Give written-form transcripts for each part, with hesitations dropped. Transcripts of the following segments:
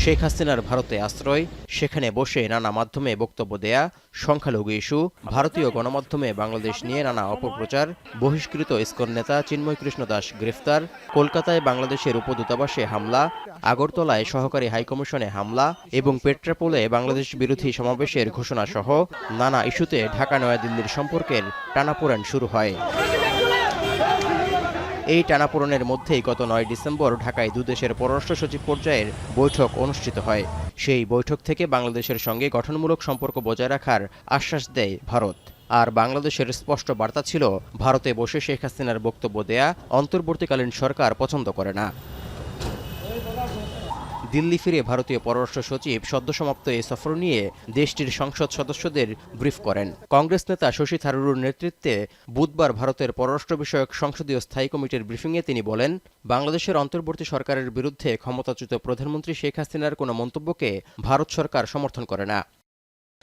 শেখ হাসিনার ভারতে আশ্রয়, সেখানে বসে নানা মাধ্যমে বক্তব্য দেয়া, সংখ্যালঘু ইস্যু, ভারতীয় গণমাধ্যমে বাংলাদেশ নিয়ে নানা অপপ্রচার, বহিষ্কৃত ইসকন নেতা চিন্ময় কৃষ্ণ দাস গ্রেফতার, কলকাতায় বাংলাদেশের উপদূতাবাসে হামলা, আগরতলায় সহকারী হাইকমিশনে হামলা এবং পেট্রাপোলে বাংলাদেশ বিরোধী সমাবেশের ঘোষণা সহ নানা ইস্যুতে ঢাকা নয়াদিল্লির সম্পর্কের টানাপোড়েন শুরু হয়। এই টানাপোড়েনের মধ্যেই গত ৯ ডিসেম্বর ঢাকায় দুদেশের পররাষ্ট্র সচিব পর্যায়ের বৈঠক অনুষ্ঠিত হয়। সেই বৈঠক থেকে বাংলাদেশের সঙ্গে গঠনমূলক সম্পর্ক বজায় রাখার আশ্বাস দেয় ভারত। আর বাংলাদেশের স্পষ্ট বার্তা ছিল, ভারতে বসে শেখ হাসিনার বক্তব্য দেয়া অন্তর্বর্তীকালীন সরকার পছন্দ করে না। দিল্লি ফিরে ভারতীয় পররাষ্ট্র সচিব সদ্যসমাপ্ত এই সফর নিয়ে দেশটির সংসদ সদস্যদের ব্রিফ করেন। কংগ্রেস নেতা শশী থারুরের নেতৃত্বে বুধবার ভারতের পররাষ্ট্র বিষয়ক সংসদীয় স্থায়ী কমিটির ব্রিফিংয়ে তিনি বলেন, বাংলাদেশের অন্তর্বর্তী সরকারের বিরুদ্ধে ক্ষমতাচ্যুত প্রধানমন্ত্রী শেখ হাসিনার কোনো মন্তব্যকে ভারত সরকার সমর্থন করে না।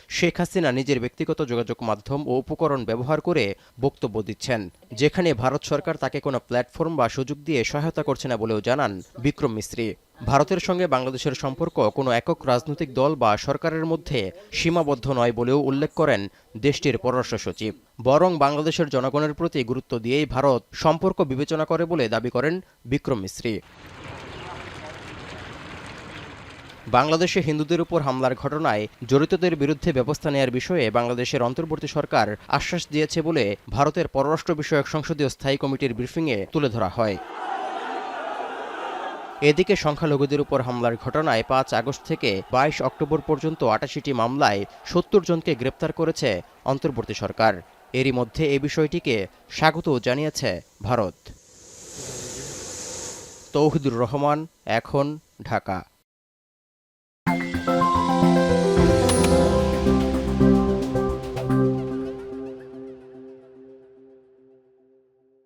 শেখ হাসিনা নিজের ব্যক্তিগত যোগাযোগ মাধ্যম ও উপকরণ ব্যবহার করে বক্তব্য দিচ্ছেন, যেখানে ভারত সরকার তাকে কোনো প্ল্যাটফর্ম বা সুযোগ দিয়ে সহায়তা করছে না বলেও জানান বিক্রম মিস্ত্রি। ভারতের সঙ্গে বাংলাদেশের সম্পর্ক কোনো একক রাজনৈতিক দল বা সরকারের মধ্যে সীমাবদ্ধ নয় বলেও উল্লেখ করেন দেশটির পররাষ্ট্র সচিব। বরং বাংলাদেশের জনগণের প্রতি গুরুত্ব দিয়েই ভারত সম্পর্ক বিবেচনা করে বলে দাবি করেন বিক্রম মিস্ত্রি। বাংলাদেশে হিন্দুদের উপর হামলার ঘটনায় জড়িতদের বিরুদ্ধে ব্যবস্থা নেয়ার বিষয়ে বাংলাদেশের অন্তর্বর্তী সরকার আশ্বাস দিয়েছে বলে ভারতের পররাষ্ট্র বিষয়ক সংসদীয় স্থায়ী কমিটির ব্রিফিংয়ে তুলে ধরা হয়। এদিকে সংখ্যালঘুদের উপর হামলার ঘটনায় ৫ আগস্ট থেকে ২২ অক্টোবর পর্যন্ত ৮৮টি মামলায় ৭০ জনকে গ্রেপ্তার করেছে অন্তর্বর্তী সরকার। এরই মধ্যে এ বিষয়টিকে স্বাগত জানিয়েছে ভারত। তৌহিদুর রহমান, এখন, ঢাকা।